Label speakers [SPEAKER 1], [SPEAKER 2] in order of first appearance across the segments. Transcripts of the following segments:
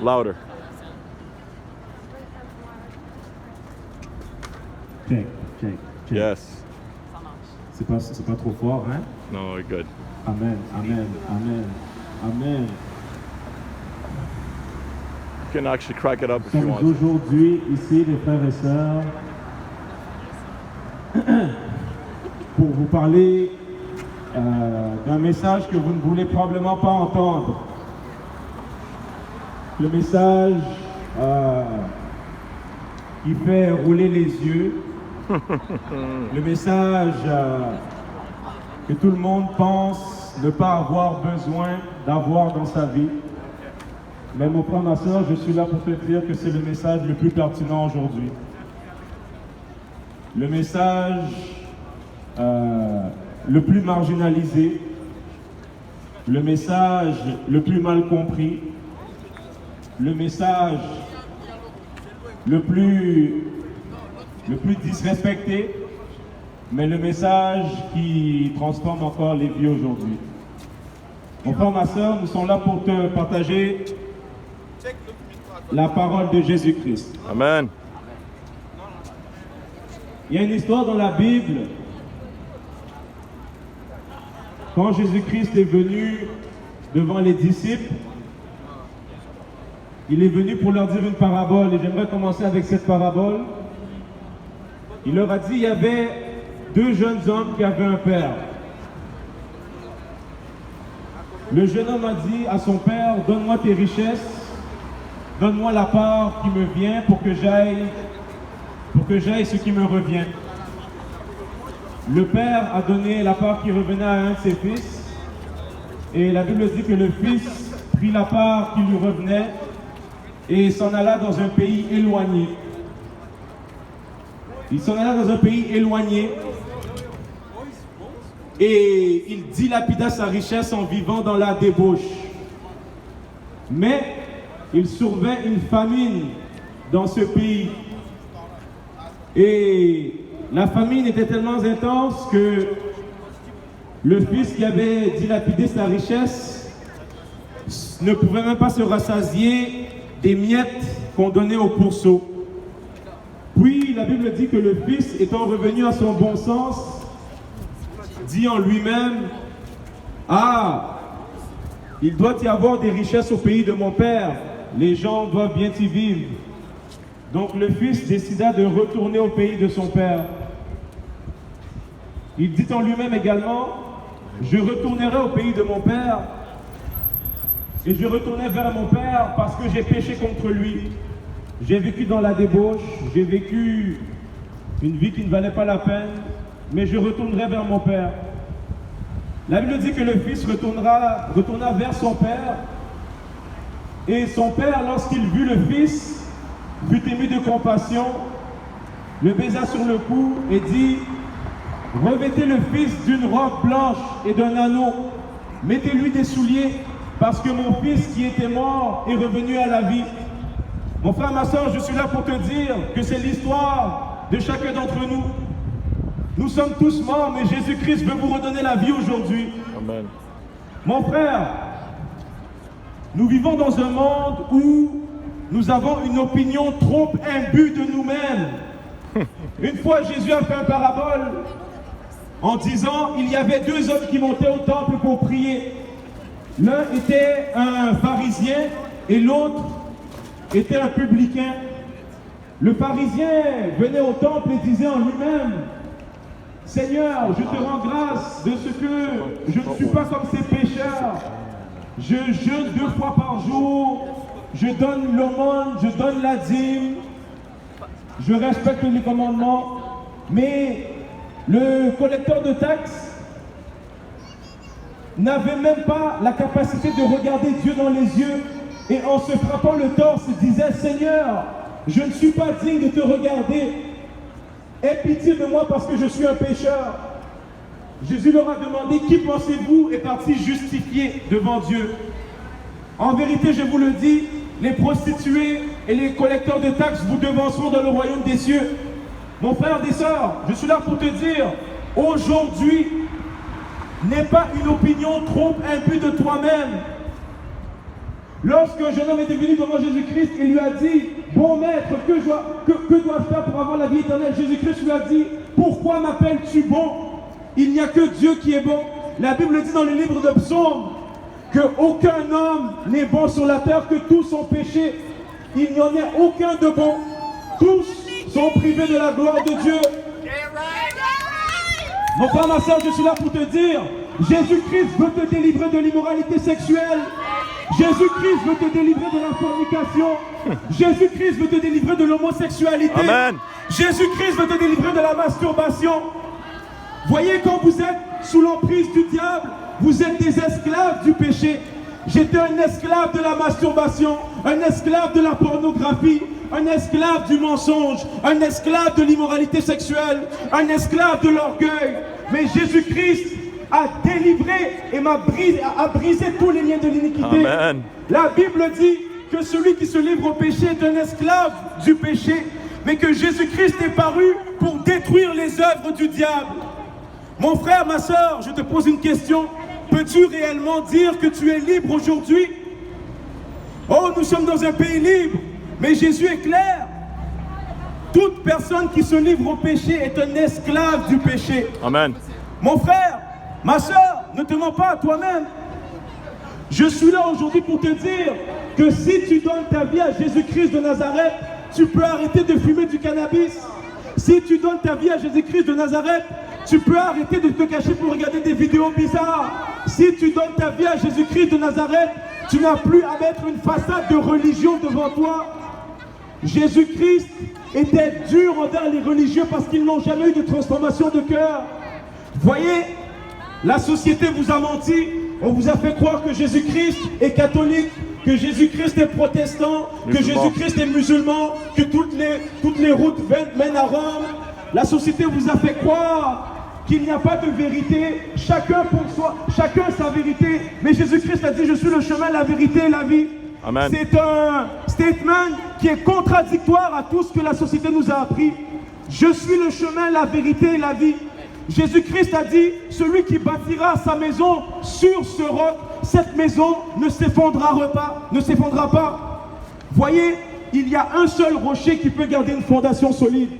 [SPEAKER 1] Louder.
[SPEAKER 2] Check, check, check.
[SPEAKER 1] Yes.
[SPEAKER 2] C'est pas trop fort, hein?
[SPEAKER 1] No, we're good.
[SPEAKER 2] Amen, amen, amen, amen.
[SPEAKER 1] You can actually crack it up if
[SPEAKER 2] Nous
[SPEAKER 1] you
[SPEAKER 2] sommes
[SPEAKER 1] want. to.
[SPEAKER 2] aujourd'hui ici, les frères et sœurs, pour vous parler d'un message que vous ne voulez probablement pas entendre. Le message qui fait rouler les yeux. Le message que tout le monde pense ne pas avoir besoin d'avoir dans sa vie. Mais mon frère, ma soeur, je suis là pour te dire que c'est le message le plus pertinent aujourd'hui. Le message le plus marginalisé, le message le plus mal compris, le message le plus disrespecté, mais le message qui transforme encore les vies aujourd'hui. Mon frère, ma soeur, nous sommes là pour te partager la parole de Jésus-Christ.
[SPEAKER 1] Amen.
[SPEAKER 2] Il y a une histoire dans la Bible. Quand Jésus-Christ est venu devant les disciples, il est venu pour leur dire une parabole. Et j'aimerais commencer avec cette parabole. Il leur a dit, il y avait deux jeunes hommes qui avaient un père. Le jeune homme a dit à son père, donne-moi tes richesses, donne-moi la part qui me vient pour que j'aille ce qui me revient. Le père a donné la part qui revenait à un de ses fils. Et la Bible dit que le fils prit la part qui lui revenait et s'en alla dans un pays éloigné. Il s'en alla dans un pays éloigné et il dilapida sa richesse en vivant dans la débauche. Mais il survint une famine dans ce pays. Et la famine était tellement intense que le fils qui avait dilapidé sa richesse ne pouvait même pas se rassasier des miettes qu'on donnait aux pourceaux. Puis la Bible dit que le fils, étant revenu à son bon sens, dit en lui-même, « Ah, il doit y avoir des richesses au pays de mon père, les gens doivent bien y vivre. » Donc le fils décida de retourner au pays de son père. Il dit en lui-même également, « Je retournerai au pays de mon père, et je retournai vers mon père parce que j'ai péché contre lui. J'ai vécu dans la débauche, j'ai vécu une vie qui ne valait pas la peine, mais je retournerai vers mon père. » La Bible dit que le fils retourna vers son père, et son père, lorsqu'il vit le fils, fut ému de compassion, le baisa sur le cou et dit, « Revêtez le fils d'une robe blanche et d'un anneau, mettez-lui des souliers, parce que mon fils qui était mort est revenu à la vie. » Mon frère, ma soeur, je suis là pour te dire que c'est l'histoire de chacun d'entre nous. Nous sommes tous morts, mais Jésus-Christ veut vous redonner la vie aujourd'hui.
[SPEAKER 1] Amen.
[SPEAKER 2] Mon frère, nous vivons dans un monde où nous avons une opinion trop imbue de nous-mêmes. Une fois, Jésus a fait une parabole en disant, il y avait deux hommes qui montaient au temple pour prier. L'un était un pharisien et l'autre était un publicain. Le pharisien venait au temple et disait en lui-même, « Seigneur, je te rends grâce de ce que je ne suis pas comme ces pécheurs. Je jeûne 2 fois par jour, je donne l'aumône, je donne la dîme, je respecte les commandements. » Mais le collecteur de taxes n'avait même pas la capacité de regarder Dieu dans les yeux et en se frappant le torse disait, « Seigneur, je ne suis pas digne de te regarder. Aie pitié de moi parce que je suis un pécheur. » Jésus leur a demandé, « Qui pensez-vous est parti justifié devant Dieu? » En vérité, je vous le dis, les prostituées et les collecteurs de taxes vous devanceront dans le royaume des cieux. Mon frère et sœurs, je suis là pour te dire, aujourd'hui, n'aie pas une opinion trop imbue de toi-même. Lorsqu'un jeune homme était venu devant Jésus-Christ, il lui a dit, bon maître, que dois-je faire pour avoir la vie éternelle? Jésus-Christ lui a dit, pourquoi m'appelles-tu bon? Il n'y a que Dieu qui est bon. La Bible dit dans le livre de Psaume qu'aucun homme n'est bon sur la terre, que tous sont péchés. Il n'y en a aucun de bon. Tous sont privés de la gloire de Dieu. Mon frère, ma soeur, je suis là pour te dire, Jésus-Christ veut te délivrer de l'immoralité sexuelle. Jésus-Christ veut te délivrer de la fornication. Jésus-Christ veut te délivrer de l'homosexualité.
[SPEAKER 1] Amen.
[SPEAKER 2] Jésus-Christ veut te délivrer de la masturbation. Voyez, quand vous êtes sous l'emprise du diable, vous êtes des esclaves du péché. J'étais un esclave de la masturbation, un esclave de la pornographie, un esclave du mensonge, un esclave de l'immoralité sexuelle, un esclave de l'orgueil. Mais Jésus-Christ a délivré et a brisé tous les liens de l'iniquité.
[SPEAKER 1] Amen.
[SPEAKER 2] La Bible dit que celui qui se livre au péché est un esclave du péché, mais que Jésus-Christ est paru pour détruire les œuvres du diable. Mon frère, ma soeur, je te pose une question. Peux-tu réellement dire que tu es libre aujourd'hui? Oh, nous sommes dans un pays libre, mais Jésus est clair. Toute personne qui se livre au péché est un esclave du péché.
[SPEAKER 1] Amen.
[SPEAKER 2] Mon frère, ma soeur, ne te mens pas à toi-même. Je suis là aujourd'hui pour te dire que si tu donnes ta vie à Jésus-Christ de Nazareth, tu peux arrêter de fumer du cannabis. Si tu donnes ta vie à Jésus-Christ de Nazareth, tu peux arrêter de te cacher pour regarder des vidéos bizarres. Si tu donnes ta vie à Jésus-Christ de Nazareth, tu n'as plus à mettre une façade de religion devant toi. Jésus-Christ était dur envers les religieux parce qu'ils n'ont jamais eu de transformation de cœur. Voyez, la société vous a menti. On vous a fait croire que Jésus-Christ est catholique, que Jésus-Christ est protestant, que Jésus-Christ est musulman, que toutes les routes mènent à Rome. La société vous a fait croire qu'il n'y a pas de vérité, chacun pour soi, chacun sa vérité. Mais Jésus-Christ a dit, je suis le chemin, la vérité et la vie.
[SPEAKER 1] Amen.
[SPEAKER 2] C'est un statement qui est contradictoire à tout ce que la société nous a appris. Je suis le chemin, la vérité et la vie. Jésus-Christ a dit, celui qui bâtira sa maison sur ce roc, cette maison ne s'effondrera pas. Voyez, il y a un seul rocher qui peut garder une fondation solide.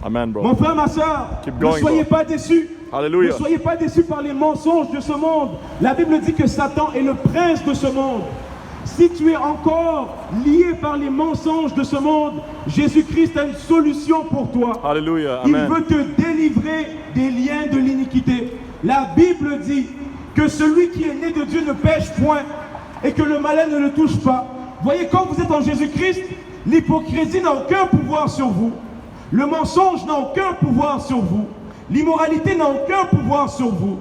[SPEAKER 1] Amen, bro.
[SPEAKER 2] Mon frère, ma soeur,
[SPEAKER 1] Keep
[SPEAKER 2] ne
[SPEAKER 1] going,
[SPEAKER 2] soyez
[SPEAKER 1] bro.
[SPEAKER 2] pas déçus.
[SPEAKER 1] Hallelujah.
[SPEAKER 2] Ne soyez pas déçus par les mensonges de ce monde. La Bible dit que Satan est le prince de ce monde. Si tu es encore lié par les mensonges de ce monde, Jésus-Christ a une solution pour toi.
[SPEAKER 1] Hallelujah.
[SPEAKER 2] Il
[SPEAKER 1] Amen.
[SPEAKER 2] veut te délivrer des liens de l'iniquité. La Bible dit que celui qui est né de Dieu ne pêche point et que le malin ne le touche pas. Voyez, quand vous êtes en Jésus-Christ, l'hypocrisie n'a aucun pouvoir sur vous. Le mensonge n'a aucun pouvoir sur vous. L'immoralité n'a aucun pouvoir sur vous.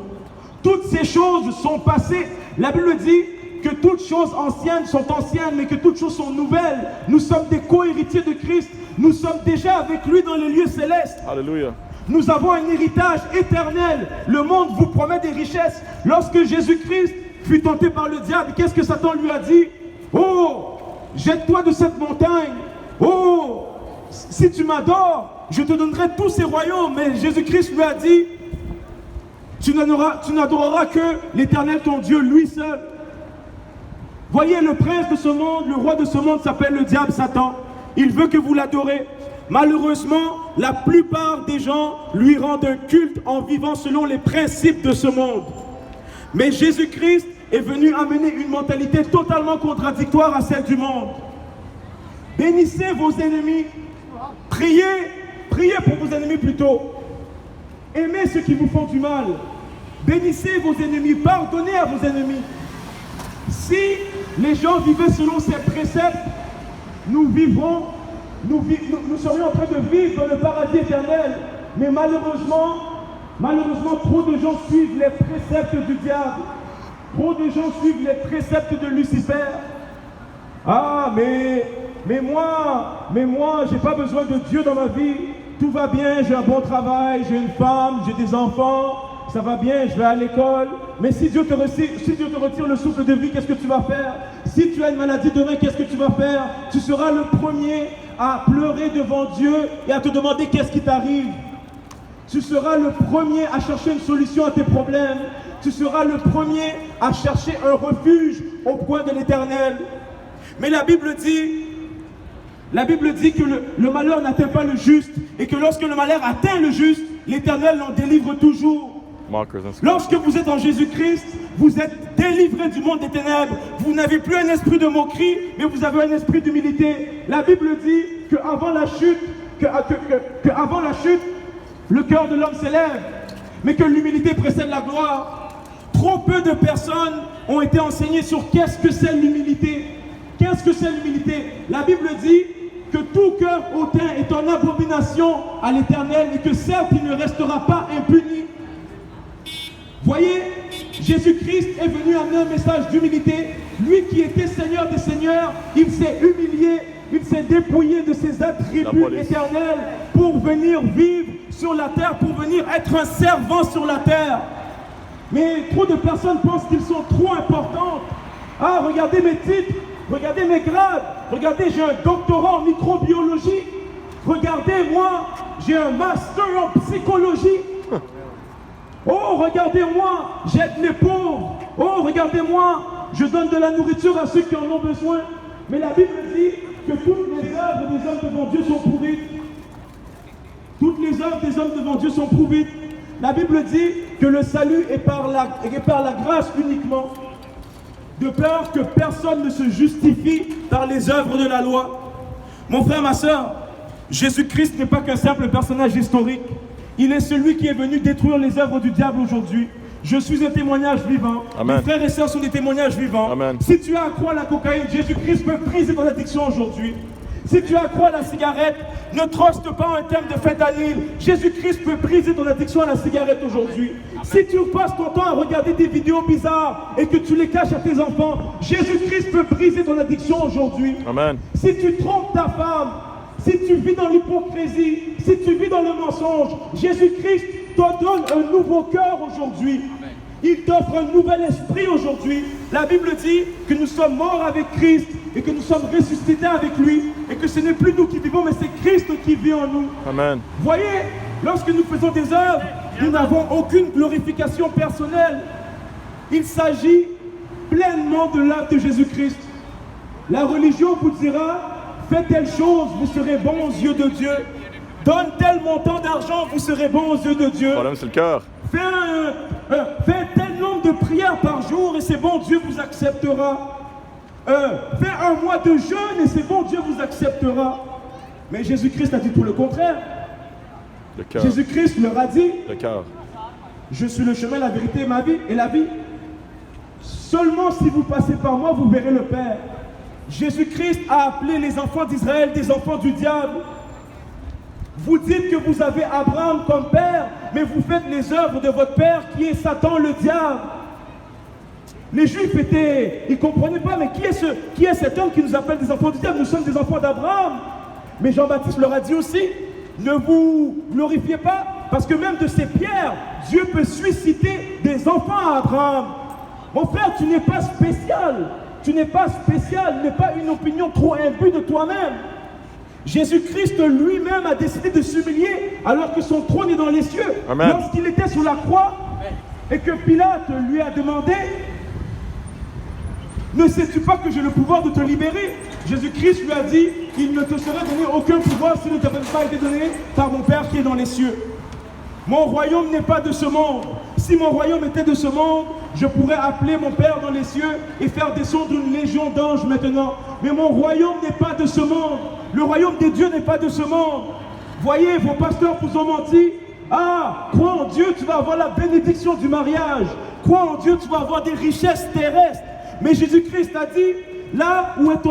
[SPEAKER 2] Toutes ces choses sont passées. La Bible dit que toutes choses anciennes sont anciennes, mais que toutes choses sont nouvelles. Nous sommes des co-héritiers de Christ. Nous sommes déjà avec lui dans les lieux célestes.
[SPEAKER 1] Hallelujah.
[SPEAKER 2] Nous avons un héritage éternel. Le monde vous promet des richesses. Lorsque Jésus-Christ fut tenté par le diable, qu'est-ce que Satan lui a dit? Oh, jette-toi de cette montagne. Oh, si tu m'adores, je te donnerai tous ces royaumes. Mais Jésus-Christ lui a dit, tu n'adoreras que l'Éternel ton Dieu, lui seul. Voyez, le prince de ce monde, le roi de ce monde s'appelle le diable Satan. Il veut que vous l'adorez. Malheureusement, la plupart des gens lui rendent un culte en vivant selon les principes de ce monde. Mais Jésus-Christ est venu amener une mentalité totalement contradictoire à celle du monde. Bénissez vos ennemis. Priez pour vos ennemis plutôt. Aimez ceux qui vous font du mal. Bénissez vos ennemis. Pardonnez à vos ennemis. Si les gens vivaient selon ces préceptes, nous serions en train de vivre dans le paradis éternel. Mais malheureusement, trop de gens suivent les préceptes du diable. Trop de gens suivent les préceptes de Lucifer. Ah, mais moi, j'ai pas besoin de Dieu dans ma vie. Tout va bien, j'ai un bon travail, j'ai une femme, j'ai des enfants. Ça va bien, je vais à l'école. Mais si Dieu te retire le souffle de vie, qu'est-ce que tu vas faire? Si tu as une maladie demain, qu'est-ce que tu vas faire? Tu seras le premier à pleurer devant Dieu et à te demander qu'est-ce qui t'arrive. Tu seras le premier à chercher une solution à tes problèmes. tu seras le premier à chercher un refuge au coin de l'Éternel. Mais la Bible dit que le malheur n'atteint pas le juste et que lorsque le malheur atteint le juste, l'Éternel l'en délivre toujours.
[SPEAKER 1] Mockers and scoffers.
[SPEAKER 2] Lorsque vous êtes en Jésus-Christ, vous êtes délivré du monde des ténèbres. Vous n'avez plus un esprit de moquerie, mais vous avez un esprit d'humilité. La Bible dit qu'avant la chute, le cœur de l'homme s'élève, mais que l'humilité précède la gloire. Trop peu de personnes ont été enseignées sur qu'est-ce que c'est l'humilité. Qu'est-ce que c'est l'humilité? La Bible dit que tout cœur hautain est en abomination à l'Éternel et que certes, il ne restera pas impuni. Voyez, Jésus-Christ est venu amener un message d'humilité. Lui qui était Seigneur des Seigneurs, il s'est humilié, il s'est dépouillé de ses attributs éternels pour venir vivre sur la terre, pour venir être un servant sur la terre. Mais trop de personnes pensent qu'ils sont trop importantes. Ah, regardez mes titres, regardez mes grades, regardez, j'ai un doctorat en microbiologie. Regardez, moi, j'ai un master en psychologie. Oh, regardez-moi, j'aide les pauvres. Oh, regardez-moi, je donne de la nourriture à ceux qui en ont besoin. Mais la Bible dit que toutes les œuvres des hommes devant Dieu sont prouvides. Toutes les œuvres des hommes devant Dieu sont prouvides. La Bible dit que le salut est par la grâce uniquement, de peur que personne ne se justifie par les œuvres de la loi. Mon frère, ma soeur, Jésus-Christ n'est pas qu'un simple personnage historique. Il est celui qui est venu détruire les œuvres du diable aujourd'hui. Je suis un témoignage vivant.
[SPEAKER 1] Amen.
[SPEAKER 2] Mes frères et sœurs sont des témoignages vivants.
[SPEAKER 1] Amen.
[SPEAKER 2] Si tu as accro à la cocaïne, Jésus-Christ peut briser ton addiction aujourd'hui. Si tu as accro à la cigarette, ne truste pas un terme de fentanyl. Jésus-Christ peut briser ton addiction à la cigarette aujourd'hui. Si tu passes ton temps à regarder des vidéos bizarres et que tu les caches à tes enfants, Jésus-Christ peut briser ton addiction aujourd'hui.
[SPEAKER 1] Amen.
[SPEAKER 2] Si tu trompes ta femme, si tu vis dans l'hypocrisie, si tu vis dans le mensonge, Jésus-Christ te donne un nouveau cœur aujourd'hui. Il t'offre un nouvel esprit aujourd'hui. La Bible dit que nous sommes morts avec Christ et que nous sommes ressuscités avec lui et que ce n'est plus nous qui vivons, mais c'est Christ qui vit en nous.
[SPEAKER 1] Amen.
[SPEAKER 2] Voyez, lorsque nous faisons des œuvres, nous n'avons aucune glorification personnelle. Il s'agit pleinement de l'œuvre de Jésus-Christ. La religion vous dira: faites telle chose, vous serez bon aux yeux de Dieu. Donne tel montant d'argent, vous serez bon aux yeux de Dieu.
[SPEAKER 1] Le problème, c'est le cœur.
[SPEAKER 2] Fais tel nombre de prières par jour et c'est bon, Dieu vous acceptera. Fais un mois de jeûne et c'est bon, Dieu vous acceptera. Mais Jésus-Christ a dit tout le contraire.
[SPEAKER 1] Le cœur.
[SPEAKER 2] Jésus-Christ leur a dit:
[SPEAKER 1] Le cœur.
[SPEAKER 2] je suis le chemin, la vérité et la vie. Seulement si vous passez par moi, vous verrez le Père. Jésus-Christ a appelé les enfants d'Israël des enfants du diable. Vous dites que vous avez Abraham comme père, mais vous faites les œuvres de votre père qui est Satan le diable. Les Juifs ils ne comprenaient pas, mais qui est cet homme qui nous appelle des enfants du diable? Nous sommes des enfants d'Abraham. Mais Jean-Baptiste leur a dit aussi: ne vous glorifiez pas, parce que même de ces pierres, Dieu peut susciter des enfants à Abraham. Mon frère, tu n'es pas spécial. Tu n'es pas spécial, n'est pas une opinion trop imbue de toi-même. Jésus-Christ lui-même a décidé de s'humilier alors que son trône est dans les cieux.
[SPEAKER 1] Amen.
[SPEAKER 2] Lorsqu'il était sur la croix et que Pilate lui a demandé: ne sais-tu pas que j'ai le pouvoir de te libérer? Jésus-Christ lui a dit: il ne te sera donné aucun pouvoir s'il ne t'avait pas été donné par mon Père qui est dans les cieux. Mon royaume n'est pas de ce monde. Si mon royaume était de ce monde, je pourrais appeler mon Père dans les cieux et faire descendre une légion d'anges maintenant. Mais mon royaume n'est pas de ce monde. Le royaume des dieux n'est pas de ce monde. Voyez, vos pasteurs vous ont menti. Ah, crois en Dieu, tu vas avoir la bénédiction du mariage. Crois en Dieu, tu vas avoir des richesses terrestres. Mais Jésus-Christ a dit: là où est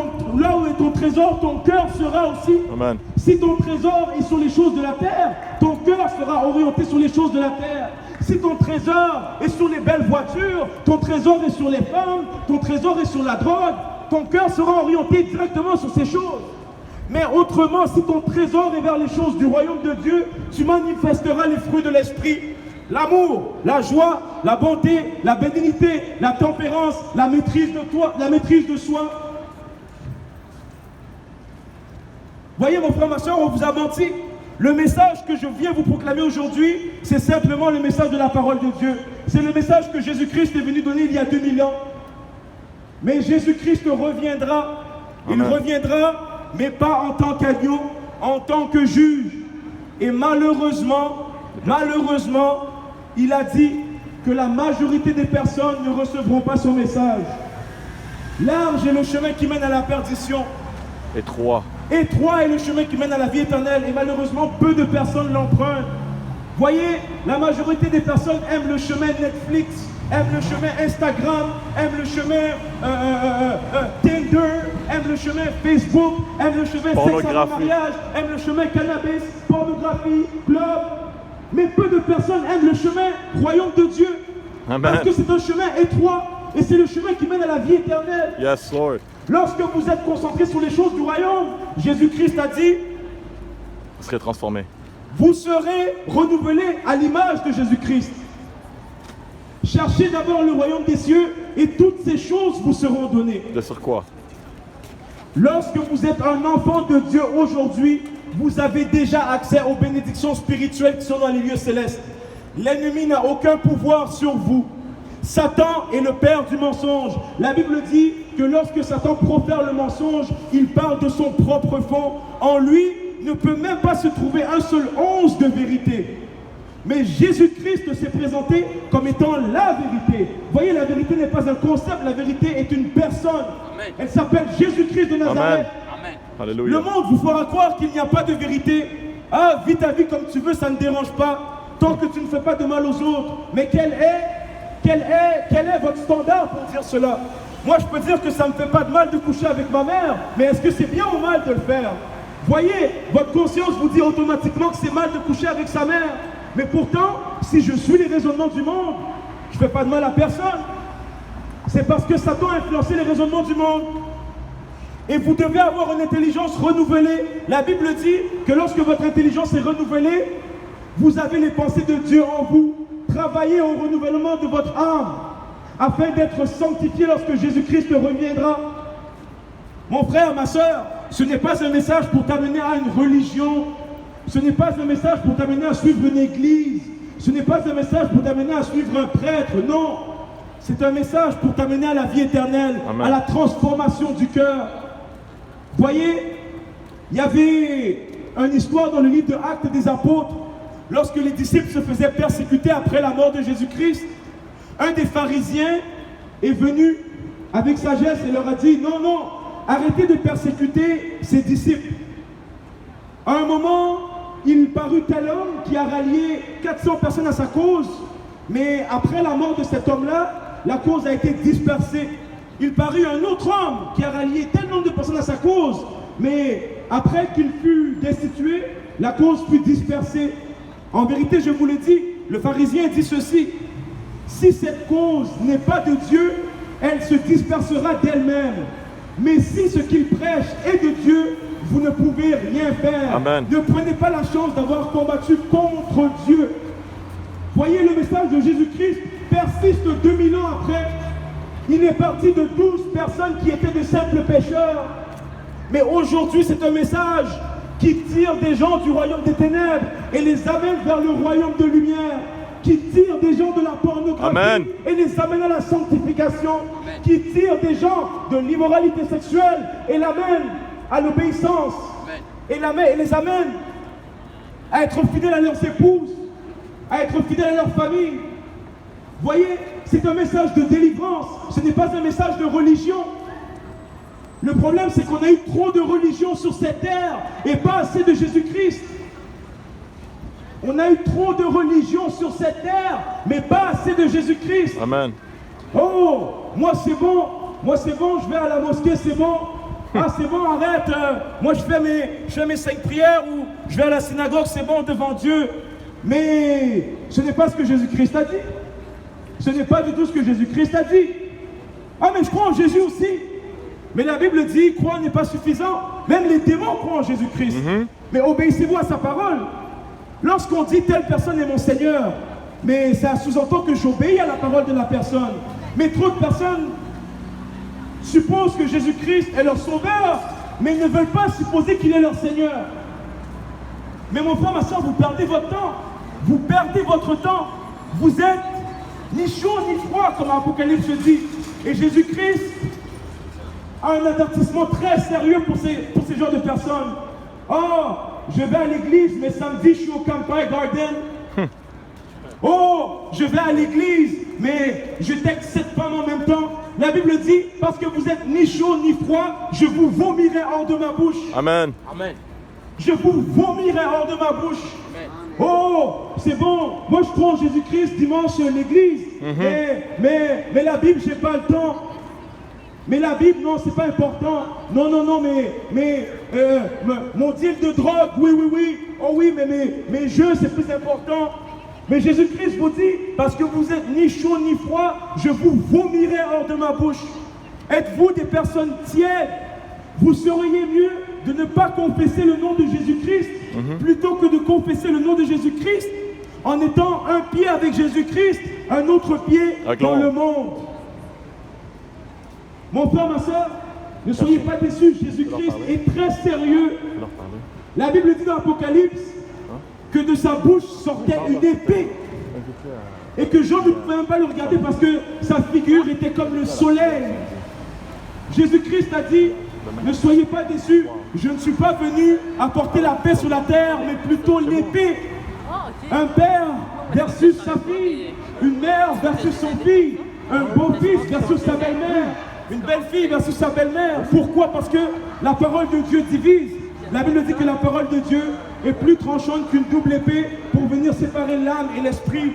[SPEAKER 2] ton trésor, ton cœur sera aussi.
[SPEAKER 1] Amen.
[SPEAKER 2] Si ton trésor est sur les choses de la terre, ton cœur sera orienté sur les choses de la terre. Si ton trésor est sur les belles voitures, ton trésor est sur les femmes, ton trésor est sur la drogue, ton cœur sera orienté directement sur ces choses. Mais autrement, si ton trésor est vers les choses du royaume de Dieu, tu manifesteras les fruits de l'esprit. L'amour, la joie, la bonté, la bénignité, la tempérance, la maîtrise de soi. Voyez mon frère, ma soeur, on vous a menti. Le message que je viens vous proclamer aujourd'hui, c'est simplement le message de la parole de Dieu. C'est le message que Jésus-Christ est venu donner il y a 2000 ans. Mais Jésus-Christ reviendra. Il
[SPEAKER 1] Amen.
[SPEAKER 2] reviendra, mais pas en tant qu'agneau, en tant que juge. Et malheureusement, il a dit que la majorité des personnes ne recevront pas son message. Large est le chemin qui mène à la perdition.
[SPEAKER 1] Étroit.
[SPEAKER 2] Étroit est le chemin qui mène à la vie éternelle. Et malheureusement, peu de personnes l'empruntent. Voyez, la majorité des personnes aiment le chemin Netflix, aiment le chemin Instagram, aiment le chemin Tinder, aiment le chemin Facebook, aiment le chemin sexe avant mariage, aiment le chemin cannabis, pornographie, club. Mais peu de personnes aiment le chemin royaume de Dieu.
[SPEAKER 1] Amen.
[SPEAKER 2] Parce que c'est un chemin étroit et c'est le chemin qui mène à la vie éternelle.
[SPEAKER 1] Yes, Lord.
[SPEAKER 2] Lorsque vous êtes concentré sur les choses du royaume, Jésus-Christ a dit,
[SPEAKER 1] Vous serez transformé.
[SPEAKER 2] vous serez renouvelés à l'image de Jésus-Christ. Cherchez d'abord le royaume des cieux et toutes ces choses vous seront données.
[SPEAKER 1] De sur quoi?
[SPEAKER 2] Lorsque vous êtes un enfant de Dieu aujourd'hui, vous avez déjà accès aux bénédictions spirituelles qui sont dans les lieux célestes. L'ennemi n'a aucun pouvoir sur vous. Satan est le père du mensonge. La Bible dit que lorsque Satan profère le mensonge, il parle de son propre fond. En lui ne peut même pas se trouver un seul once de vérité. Mais Jésus-Christ s'est présenté comme étant la vérité. Voyez, la vérité n'est pas un concept, la vérité est une personne.
[SPEAKER 3] Amen.
[SPEAKER 2] Elle s'appelle Jésus-Christ de Nazareth.
[SPEAKER 3] Amen.
[SPEAKER 1] Alléluia.
[SPEAKER 2] Le monde vous fera croire qu'il n'y a pas de vérité. Ah, vis ta vie comme tu veux, ça ne dérange pas, tant que tu ne fais pas de mal aux autres. Mais quel est votre standard pour dire cela? Moi, je peux dire que ça ne me fait pas de mal de coucher avec ma mère, mais est-ce que c'est bien ou mal de le faire? Voyez, votre conscience vous dit automatiquement que c'est mal de coucher avec sa mère. Mais pourtant, si je suis les raisonnements du monde, je ne fais pas de mal à personne. C'est parce que Satan a influencé les raisonnements du monde. Et vous devez avoir une intelligence renouvelée. La Bible dit que lorsque votre intelligence est renouvelée, vous avez les pensées de Dieu en vous. Travaillez au renouvellement de votre âme, afin d'être sanctifié lorsque Jésus-Christ reviendra. Mon frère, ma soeur, ce n'est pas un message pour t'amener à une religion. Ce n'est pas un message pour t'amener à suivre une église. Ce n'est pas un message pour t'amener à suivre un prêtre. Non. C'est un message pour t'amener à la vie éternelle,
[SPEAKER 1] Amen.
[SPEAKER 2] à la transformation du cœur. Voyez, il y avait une histoire dans le livre de Actes des Apôtres. Lorsque les disciples se faisaient persécuter après la mort de Jésus-Christ, un des pharisiens est venu avec sagesse et leur a dit, non, non, arrêtez de persécuter ces disciples. À un moment, il parut tel homme qui a rallié 400 personnes à sa cause, mais après la mort de cet homme-là, la cause a été dispersée. Il parut un autre homme qui a rallié tel nombre de personnes à sa cause, mais après qu'il fut destitué, la cause fut dispersée. En vérité, je vous le dis, le pharisien dit ceci, si cette cause n'est pas de Dieu, elle se dispersera d'elle-même. Mais si ce qu'il prêche est de Dieu, vous ne pouvez rien faire.
[SPEAKER 1] Amen.
[SPEAKER 2] Ne prenez pas la chance d'avoir combattu contre Dieu. Voyez, le message de Jésus-Christ persiste 2000 ans après. Il est parti de 12 personnes qui étaient de simples pécheurs. Mais aujourd'hui, c'est un message qui tire des gens du royaume des ténèbres et les amène vers le royaume de lumière, qui tire des gens de la pornographie
[SPEAKER 1] Amen.
[SPEAKER 2] et les amène à la sanctification,
[SPEAKER 3] Amen.
[SPEAKER 2] qui tire des gens de l'immoralité sexuelle et l'amène à l'obéissance,
[SPEAKER 3] Amen.
[SPEAKER 2] et les amène à être fidèles à leurs épouses, à être fidèles à leur famille. Voyez, c'est un message de délivrance, ce n'est pas un message de religion. Le problème, c'est qu'on a eu trop de religion sur cette terre et pas assez de Jésus-Christ. On a eu trop de religion sur cette terre, mais pas assez de Jésus-Christ.
[SPEAKER 1] Amen.
[SPEAKER 2] Oh, moi c'est bon, je vais à la mosquée, c'est bon. Ah, c'est bon, arrête. Moi je fais mes 5 prières ou je vais à la synagogue, c'est bon devant Dieu. Mais ce n'est pas ce que Jésus-Christ a dit. Ce n'est pas du tout ce que Jésus-Christ a dit. Ah, mais je crois en Jésus aussi. Mais la Bible dit, croire n'est pas suffisant. Même les démons croient en Jésus-Christ. Mais obéissez-vous à sa parole. Lorsqu'on dit telle personne est mon Seigneur, mais ça sous-entend que j'obéis à la parole de la personne. Mais trop de personnes supposent que Jésus-Christ est leur sauveur, mais ils ne veulent pas supposer qu'il est leur Seigneur. Mais mon frère, ma soeur, vous perdez votre temps. Vous perdez votre temps. Vous êtes ni chaud ni froid, comme Apocalypse dit. Et Jésus-Christ a un avertissement très sérieux pour ces genres de personnes. Oh, je vais à l'église, mais samedi, je suis au Campfire Garden. Oh, je vais à l'église, mais je texte 7 femmes en même temps. La Bible dit, parce que vous êtes ni chaud ni froid, je vous vomirai hors de ma bouche.
[SPEAKER 1] Amen.
[SPEAKER 3] Amen.
[SPEAKER 2] Je vous vomirai hors de ma bouche.
[SPEAKER 3] Amen.
[SPEAKER 2] Oh, c'est bon. Moi, je prends Jésus-Christ dimanche à l'église. Mais la Bible, j'ai pas le temps. Mais la Bible, non, c'est pas important. Non, mais mon deal de drogue, oui. Oh oui, mais mes jeux, c'est plus important. Mais Jésus-Christ vous dit, parce que vous êtes ni chaud ni froid, je vous vomirai hors de ma bouche. Êtes-vous des personnes tièdes? Vous seriez mieux de ne pas confesser le nom de Jésus-Christ plutôt que de confesser le nom de Jésus-Christ en étant un pied avec Jésus-Christ, un autre pied dans le monde. Mon frère, ma soeur, ne soyez pas déçus, Jésus-Christ est très sérieux. La Bible dit dans l'Apocalypse que de sa bouche sortait une épée et que Jean ne pouvait même pas le regarder parce que sa figure était comme le soleil. Jésus-Christ a dit, ne soyez pas déçus, je ne suis pas venu apporter la paix sur la terre, mais plutôt l'épée. Un père versus sa fille, une mère versus son fils, un beau-fils versus sa belle-mère, une belle-fille versus sa belle-mère. Pourquoi? Parce que la parole de Dieu divise. La Bible dit que la parole de Dieu est plus tranchante qu'une double épée pour venir séparer l'âme et l'esprit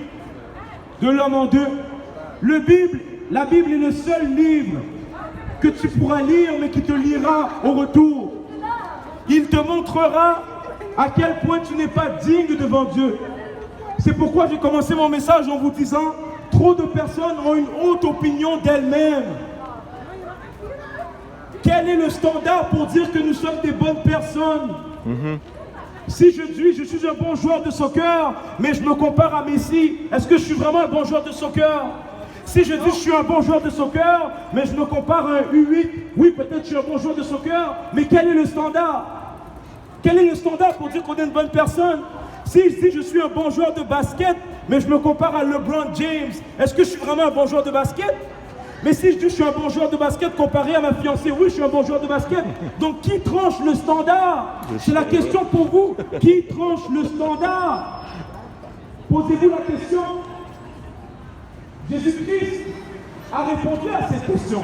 [SPEAKER 2] de l'homme en deux. La Bible est le seul livre que tu pourras lire, mais qui te lira au retour. Il te montrera à quel point tu n'es pas digne devant Dieu. C'est pourquoi j'ai commencé mon message en vous disant, trop de personnes ont une haute opinion d'elles-mêmes. Quel est le standard pour dire que nous sommes des bonnes personnes? Si je dis je suis un bon joueur de soccer, mais je me compare à Messi, est-ce que je suis vraiment un bon joueur de soccer? Si je dis je suis un bon joueur de soccer, mais je me compare à un U8, oui, peut-être je suis un bon joueur de soccer, mais quel est le standard? Quel est le standard pour dire qu'on est une bonne personne? Si je dis je suis un bon joueur de basket, mais je me compare à LeBron James, est-ce que je suis vraiment un bon joueur de basket? Mais si je dis je suis un bon joueur de basket comparé à ma fiancée, oui, je suis un bon joueur de basket. Donc qui tranche le standard? C'est la question pour vous. Qui tranche le standard? Posez-vous la question. Jésus-Christ a répondu à cette question.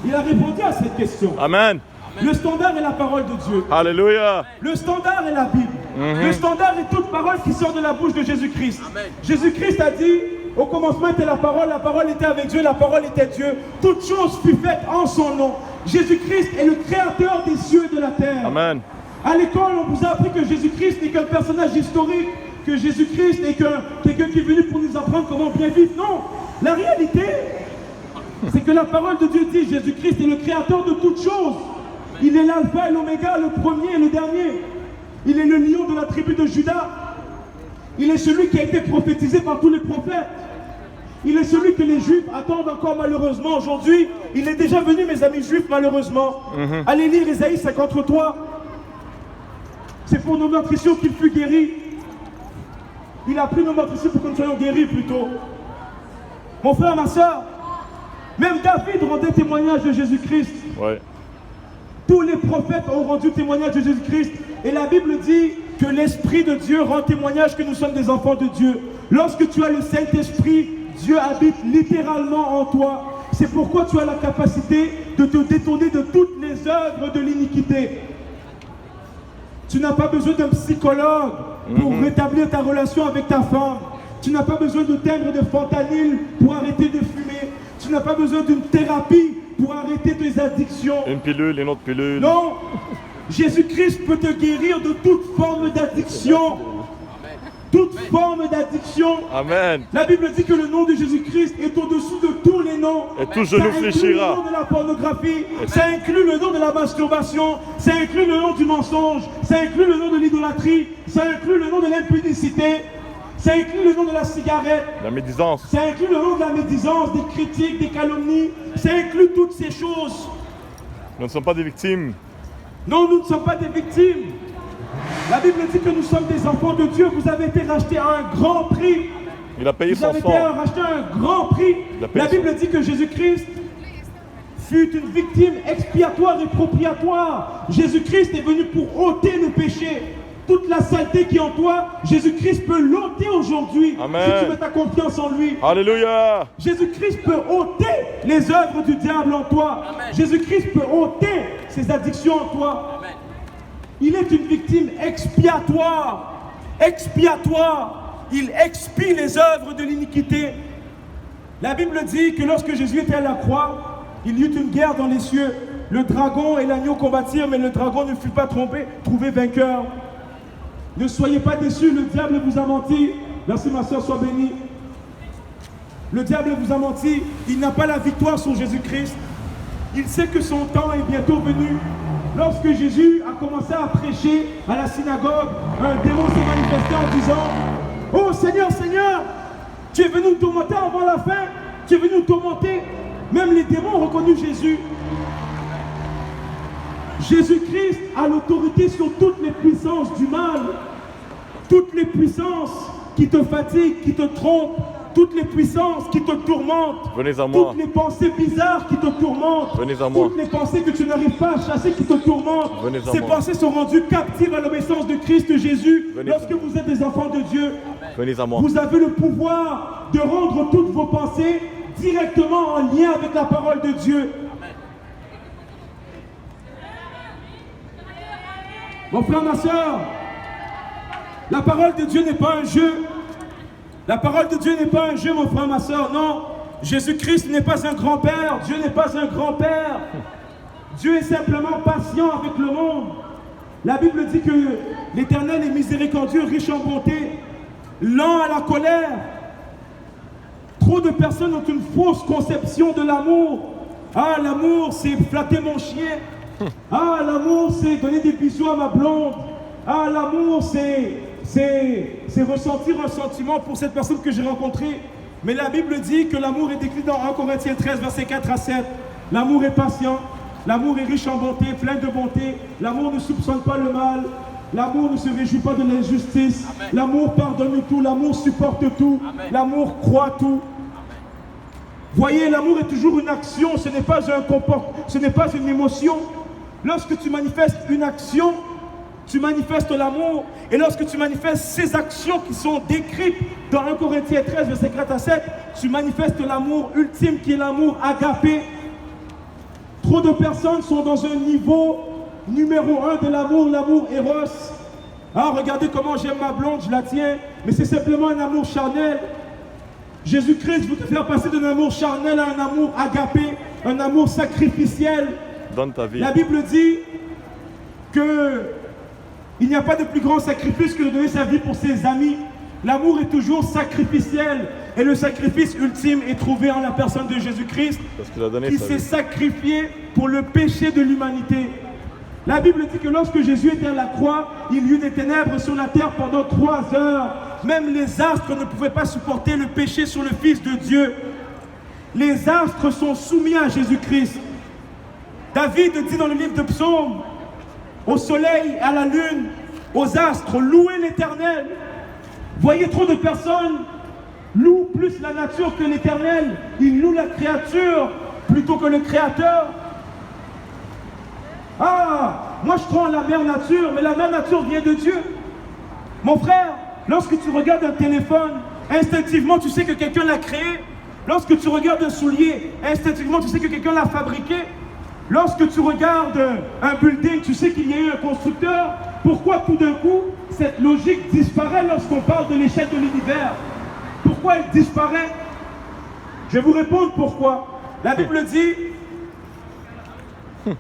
[SPEAKER 2] Il a répondu à cette question.
[SPEAKER 1] Amen.
[SPEAKER 2] Le standard est la parole de Dieu.
[SPEAKER 1] Alléluia.
[SPEAKER 2] Le standard est la Bible. Le standard est toute parole qui sort de la bouche de Jésus-Christ. Jésus-Christ a dit, au commencement était la parole était avec Dieu, la parole était Dieu. Toute chose fut faite en son nom. Jésus-Christ est le créateur des cieux et de la terre.
[SPEAKER 1] Amen.
[SPEAKER 2] À l'école, on vous a appris que Jésus-Christ n'est qu'un personnage historique, que Jésus-Christ n'est qu'un quelqu'un qui est venu pour nous apprendre comment bien vivre. Non, la réalité, c'est que la parole de Dieu dit Jésus-Christ est le créateur de toutes choses. Il est l'alpha et l'oméga, le premier et le dernier. Il est le lion de la tribu de Juda. Il est celui qui a été prophétisé par tous les prophètes. Il est celui que les Juifs attendent encore malheureusement aujourd'hui. Il est déjà venu, mes amis juifs, malheureusement. Allez lire Ésaïe 53. C'est pour nos meurtrissures qu'il fut guéri. Il a pris nos meurtrissures pour que nous soyons guéris plutôt. Mon frère, ma soeur, même David rendait témoignage de Jésus-Christ.
[SPEAKER 1] Ouais.
[SPEAKER 2] Tous les prophètes ont rendu témoignage de Jésus-Christ. Et la Bible dit que l'Esprit de Dieu rend témoignage que nous sommes des enfants de Dieu. Lorsque tu as le Saint-Esprit, Dieu habite littéralement en toi. C'est pourquoi tu as la capacité de te détourner de toutes les œuvres de l'iniquité. Tu n'as pas besoin d'un psychologue pour rétablir ta relation avec ta femme. Tu n'as pas besoin de timbre de fentanyl pour arrêter de fumer. Tu n'as pas besoin d'une thérapie pour arrêter tes addictions.
[SPEAKER 1] Une pilule, une autre pilule.
[SPEAKER 2] Non, Jésus-Christ peut te guérir de toute forme d'addiction. Toute forme d'addiction.
[SPEAKER 1] Amen.
[SPEAKER 2] La Bible dit que le nom de Jésus-Christ est au-dessous de tous les noms.
[SPEAKER 1] Et tout genou fléchira.
[SPEAKER 2] Ça inclut le nom de la pornographie, ça inclut le nom de la masturbation, ça inclut le nom du mensonge, ça inclut le nom de l'idolâtrie, ça inclut le nom de l'impudicité, ça inclut le nom de la cigarette,
[SPEAKER 1] La médisance.
[SPEAKER 2] ça inclut le nom de la médisance, des critiques, des calomnies, ça inclut toutes ces choses.
[SPEAKER 1] Nous ne sommes pas des victimes.
[SPEAKER 2] Non, nous ne sommes pas des victimes. La Bible dit que nous sommes des enfants de Dieu. Vous avez été rachetés à un grand prix.
[SPEAKER 1] Il a payé
[SPEAKER 2] Vous
[SPEAKER 1] son
[SPEAKER 2] avez été
[SPEAKER 1] sang.
[SPEAKER 2] racheté un grand prix.
[SPEAKER 1] Il a payé
[SPEAKER 2] La Bible dit que Jésus-Christ fut une victime expiatoire et propriatoire. Jésus-Christ est venu pour ôter le péché. Toute la saleté qui est en toi, Jésus-Christ peut l'ôter aujourd'hui.
[SPEAKER 1] Amen.
[SPEAKER 2] Si tu mets ta confiance en lui.
[SPEAKER 1] Alléluia.
[SPEAKER 2] Jésus-Christ peut ôter les œuvres du diable en toi. Jésus-Christ peut ôter ses addictions en toi.
[SPEAKER 3] Amen.
[SPEAKER 2] Il est une victime expiatoire. Expiatoire. Il expie les œuvres de l'iniquité. La Bible dit que lorsque Jésus était à la croix, il y eut une guerre dans les cieux. Le dragon et l'agneau combattirent, mais le dragon ne fut pas trompé, trouvé vainqueur. Ne soyez pas déçus, le diable vous a menti. Merci ma soeur, sois bénie. Le diable vous a menti, il n'a pas la victoire sur Jésus-Christ. Il sait que son temps est bientôt venu. Lorsque Jésus a commencé à prêcher à la synagogue, un démon s'est manifesté en disant: Oh Seigneur, Seigneur, tu es venu nous tourmenter avant la fin, tu es venu nous tourmenter. Même les démons ont reconnu Jésus. Jésus-Christ a l'autorité sur toutes les puissances du mal, toutes les puissances qui te fatiguent, qui te trompent, toutes les puissances qui te tourmentent,
[SPEAKER 1] Venez à moi.
[SPEAKER 2] toutes les pensées bizarres qui te tourmentent,
[SPEAKER 1] Venez à moi.
[SPEAKER 2] toutes les pensées que tu n'arrives pas à chasser qui te tourmentent.
[SPEAKER 1] Venez à
[SPEAKER 2] Ces
[SPEAKER 1] moi.
[SPEAKER 2] pensées sont rendues captives à l'obéissance de Christ Jésus.
[SPEAKER 1] Venez
[SPEAKER 2] Lorsque
[SPEAKER 1] à moi.
[SPEAKER 2] vous êtes des enfants de Dieu,
[SPEAKER 1] Venez à moi.
[SPEAKER 2] vous avez le pouvoir de rendre toutes vos pensées directement en lien avec la parole de Dieu. Mon frère, ma soeur, la parole de Dieu n'est pas un jeu. La parole de Dieu n'est pas un jeu, mon frère, ma soeur. Non, Jésus-Christ n'est pas un grand-père. Dieu n'est pas un grand-père. Dieu est simplement patient avec le monde. La Bible dit que l'Éternel est miséricordieux, riche en bonté, lent à la colère. Trop de personnes ont une fausse conception de l'amour. Ah, l'amour, c'est flatter mon chien. Ah, l'amour, c'est donner des bisous à ma blonde. Ah, l'amour, c'est ressentir un sentiment pour cette personne que j'ai rencontrée. Mais la Bible dit que l'amour est décrit dans 1 Corinthiens 13, versets 4 à 7. L'amour est patient, l'amour est riche en bonté, plein de bonté. L'amour ne soupçonne pas le mal. L'amour ne se réjouit pas de l'injustice. L'amour pardonne tout, l'amour supporte tout. L'amour croit tout. Voyez, l'amour est toujours une action, ce n'est pas un comportement, ce n'est pas une émotion. Lorsque tu manifestes une action, tu manifestes l'amour. Et lorsque tu manifestes ces actions qui sont décrites dans 1 Corinthiens 13, verset 4 à 7, tu manifestes l'amour ultime qui est l'amour agapé. Trop de personnes sont dans un niveau numéro 1 de l'amour, l'amour éros. Ah, regardez comment j'aime ma blonde, je la tiens. Mais c'est simplement un amour charnel. Jésus-Christ veut te faire passer d'un amour charnel à un amour agapé, un amour sacrificiel.
[SPEAKER 1] Donne ta vie.
[SPEAKER 2] La Bible dit que il n'y a pas de plus grand sacrifice que de donner sa vie pour ses amis. L'amour est toujours sacrificiel et le sacrifice ultime est trouvé en la personne de Jésus-Christ
[SPEAKER 1] Parce qu'il a donné
[SPEAKER 2] qui
[SPEAKER 1] sa
[SPEAKER 2] s'est
[SPEAKER 1] vie.
[SPEAKER 2] sacrifié pour le péché de l'humanité. La Bible dit que lorsque Jésus était à la croix, il y eut des ténèbres sur la terre pendant 3 heures. Même les astres ne pouvaient pas supporter le péché sur le Fils de Dieu. Les astres sont soumis à Jésus-Christ. David dit dans le livre de Psaumes, au soleil, à la lune, aux astres, louez l'Éternel. Voyez, trop de personnes louent plus la nature que l'Éternel. Ils louent la créature plutôt que le Créateur. Ah, moi je prends la mère nature, mais la mère nature vient de Dieu. Mon frère, lorsque tu regardes un téléphone, instinctivement tu sais que quelqu'un l'a créé. Lorsque tu regardes un soulier, instinctivement tu sais que quelqu'un l'a fabriqué. Lorsque tu regardes un building, tu sais qu'il y a eu un constructeur. Pourquoi tout d'un coup, cette logique disparaît lorsqu'on parle de l'échelle de l'univers? Pourquoi elle disparaît? Je vais vous répondre pourquoi. La Bible dit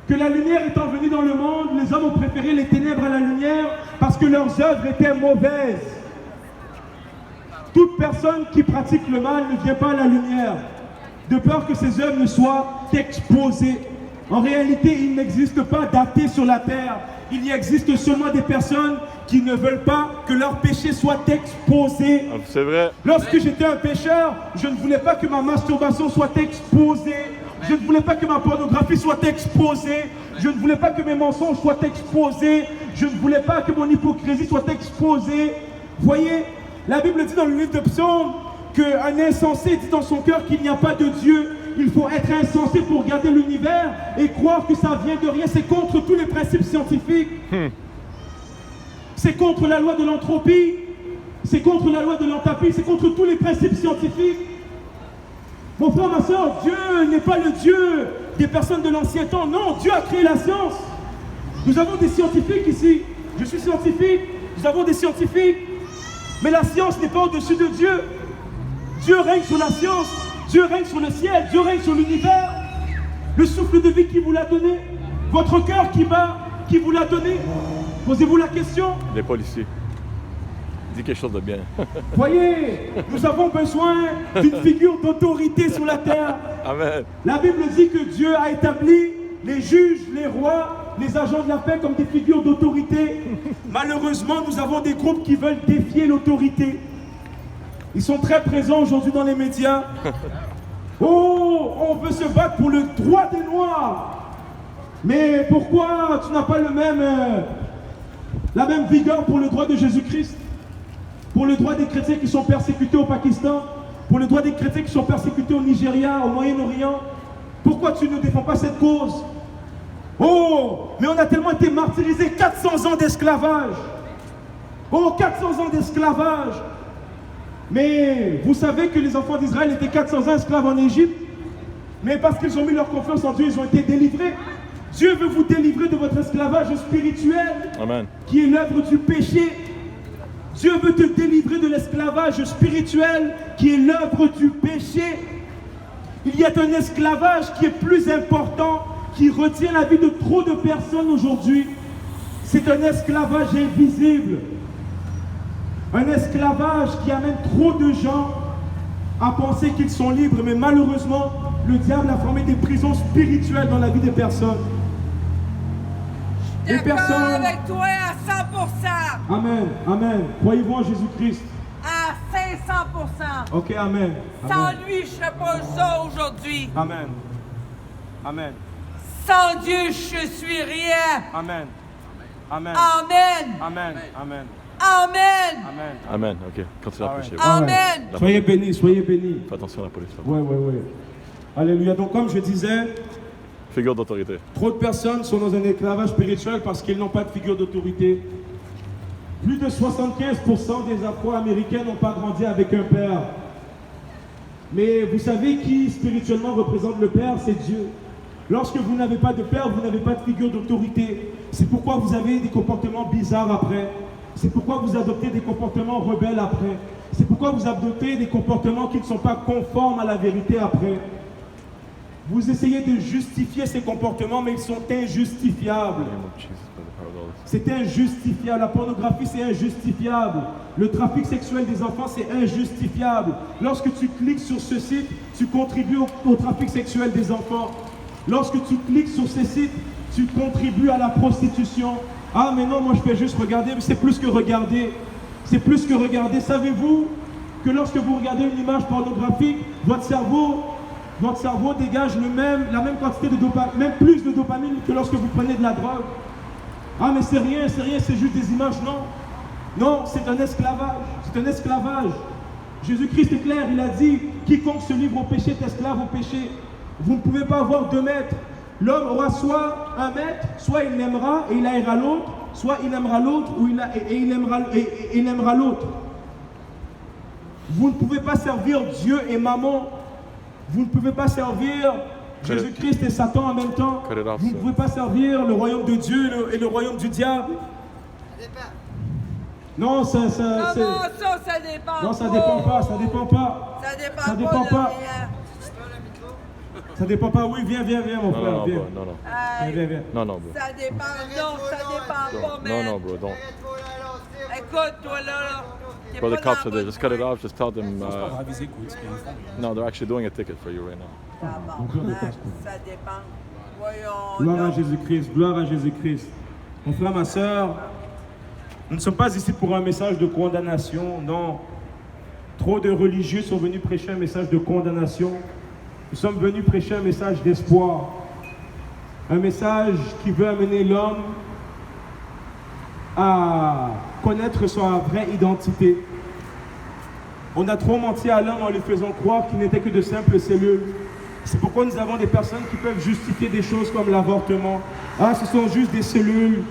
[SPEAKER 2] que la lumière étant venue dans le monde, les hommes ont préféré les ténèbres à la lumière parce que leurs œuvres étaient mauvaises. Toute personne qui pratique le mal ne vient pas à la lumière, de peur que ses œuvres ne soient exposées. En réalité, il n'existe pas d'athées sur la terre. Il y existe seulement des personnes qui ne veulent pas que leurs péchés soient exposés.
[SPEAKER 1] Ah, c'est vrai.
[SPEAKER 2] Lorsque j'étais un pécheur, je ne voulais pas que ma masturbation soit exposée. Je ne voulais pas que ma pornographie soit exposée. Je ne voulais pas que mes mensonges soient exposés. Je ne voulais pas que mon hypocrisie soit exposée. Voyez, la Bible dit dans le livre de Psaumes qu'un insensé dit dans son cœur qu'il n'y a pas de Dieu, il faut être insensé pour regarder l'univers et croire que ça vient de rien. C'est contre tous les principes scientifiques. C'est contre la loi de l'entropie. C'est contre la loi de l'entropie. C'est contre tous les principes scientifiques. Mon frère, ma soeur, Dieu n'est pas le Dieu des personnes de l'ancien temps. Non, Dieu a créé la science. Nous avons des scientifiques ici. Je suis scientifique. Nous avons des scientifiques. Mais la science n'est pas au-dessus de Dieu. Dieu règne sur la science. Dieu règne sur le ciel. Dieu règne sur l'univers. Le souffle de vie qui vous l'a donné. Votre cœur qui bat, qui vous l'a donné. Posez-vous la question.
[SPEAKER 1] Il n'est pas ici. Dis quelque chose de bien.
[SPEAKER 2] Voyez, nous avons besoin d'une figure d'autorité sur la terre.
[SPEAKER 1] Amen.
[SPEAKER 2] La Bible dit que Dieu a établi les juges, les rois, les agents de la paix comme des figures d'autorité. Malheureusement, nous avons des groupes qui veulent défier l'autorité. Ils sont très présents aujourd'hui dans les médias. Oh, on veut se battre pour le droit des Noirs. Mais pourquoi tu n'as pas la même vigueur pour le droit de Jésus-Christ? Pour le droit des chrétiens qui sont persécutés au Pakistan? Pour le droit des chrétiens qui sont persécutés au Nigeria, au Moyen-Orient? Pourquoi tu ne défends pas cette cause? Oh, mais on a tellement été martyrisés, 400 ans d'esclavage. Oh, 400 ans d'esclavage. Mais vous savez que les enfants d'Israël étaient 400 ans esclaves en Égypte? Mais parce qu'ils ont mis leur confiance en Dieu, ils ont été délivrés. Dieu veut vous délivrer de votre esclavage spirituel.
[SPEAKER 1] Amen.
[SPEAKER 2] Qui est l'œuvre du péché. Dieu veut te délivrer de l'esclavage spirituel qui est l'œuvre du péché. Il y a un esclavage qui est plus important, qui retient la vie de trop de personnes aujourd'hui. C'est un esclavage invisible. Un esclavage qui amène trop de gens à penser qu'ils sont libres. Mais malheureusement, le diable a formé des prisons spirituelles dans la vie des personnes.
[SPEAKER 3] Je suis d'accord avec toi à 100%.
[SPEAKER 2] Amen, amen. Croyez-vous en Jésus-Christ?
[SPEAKER 3] À 500%.
[SPEAKER 2] Ok, amen.
[SPEAKER 3] Sans
[SPEAKER 2] Amen.
[SPEAKER 3] lui, je ne serais pas ça aujourd'hui.
[SPEAKER 2] Amen. Amen.
[SPEAKER 3] Sans Dieu, je suis rien.
[SPEAKER 2] Amen. Amen.
[SPEAKER 3] Amen.
[SPEAKER 2] Amen. Amen.
[SPEAKER 3] Amen.
[SPEAKER 2] Amen.
[SPEAKER 1] Amen. OK. Continue à
[SPEAKER 2] Ah ouais.
[SPEAKER 1] prêcher.
[SPEAKER 3] Amen.
[SPEAKER 2] Soyez bénis, soyez bénis.
[SPEAKER 1] Fais attention à la police. là.
[SPEAKER 2] Ouais. Alléluia. Donc, comme je disais,
[SPEAKER 1] Figure d'autorité.
[SPEAKER 2] trop de personnes sont dans un esclavage spirituel parce qu'ils n'ont pas de figure d'autorité. Plus de 75% des Afro-Américains n'ont pas grandi avec un père. Mais vous savez qui spirituellement représente le père? C'est Dieu. Lorsque vous n'avez pas de père, vous n'avez pas de figure d'autorité. C'est pourquoi vous avez des comportements bizarres après. C'est pourquoi vous adoptez des comportements rebelles après. C'est pourquoi vous adoptez des comportements qui ne sont pas conformes à la vérité après. Vous essayez de justifier ces comportements, mais ils sont injustifiables. C'est injustifiable. La pornographie, c'est injustifiable. Le trafic sexuel des enfants, c'est injustifiable. Lorsque tu cliques sur ce site, tu contribues au trafic sexuel des enfants. Lorsque tu cliques sur ces sites, tu contribues à la prostitution. Ah, mais non, moi je fais juste regarder, mais c'est plus que regarder. C'est plus que regarder. Savez-vous que lorsque vous regardez une image pornographique, votre cerveau dégage la même quantité de dopamine, même plus de dopamine que lorsque vous prenez de la drogue. Ah, mais c'est rien, c'est juste des images. Non, c'est un esclavage. C'est un esclavage. Jésus-Christ est clair, il a dit, quiconque se livre au péché est esclave au péché. Vous ne pouvez pas avoir 2 maîtres. L'homme aura soit un maître, soit il l'aimera et il haïra l'autre, soit il aimera l'autre et il aimera l'autre. Vous ne pouvez pas servir Dieu et Mammon. Vous ne pouvez pas servir Jésus-Christ et Satan en même temps. Vous ne pouvez pas servir le royaume de Dieu et le royaume du diable. Non, ça
[SPEAKER 3] dépend.
[SPEAKER 2] Non, ça dépend pas.
[SPEAKER 3] Ça dépend pas.
[SPEAKER 2] Ça dépend pas. Oui, viens, mon frère.
[SPEAKER 1] Non,
[SPEAKER 2] Viens.
[SPEAKER 1] bro, non.
[SPEAKER 2] Viens.
[SPEAKER 1] Non, bro.
[SPEAKER 3] Ça dépend. Non, ça dépend pas, man.
[SPEAKER 1] Non, bro, don't.
[SPEAKER 3] Écoute, toi là. t'es
[SPEAKER 1] Bro, the
[SPEAKER 3] pas
[SPEAKER 1] cops
[SPEAKER 3] dans
[SPEAKER 1] are there.
[SPEAKER 3] la
[SPEAKER 1] Just cut it off. Just tell them.
[SPEAKER 4] Aviser quoi, ce qu'il y a.
[SPEAKER 1] No, they're actually doing a ticket for you right now.
[SPEAKER 3] Ça dépend. Voyons.
[SPEAKER 2] Gloire à
[SPEAKER 3] donc.
[SPEAKER 2] Jésus-Christ, gloire à Jésus-Christ. Mon frère, ma soeur, nous ne sommes pas ici pour un message de condamnation, non. Trop de religieux sont venus prêcher un message de condamnation. Nous sommes venus prêcher un message d'espoir. Un message qui veut amener l'homme à connaître sa vraie identité. On a trop menti à l'homme en lui faisant croire qu'il n'était que de simples cellules. C'est pourquoi nous avons des personnes qui peuvent justifier des choses comme l'avortement. Ah, ce sont juste des cellules.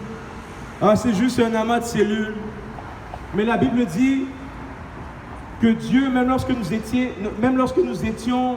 [SPEAKER 2] Ah, c'est juste un amas de cellules. Mais la Bible dit que Dieu, même lorsque nous étions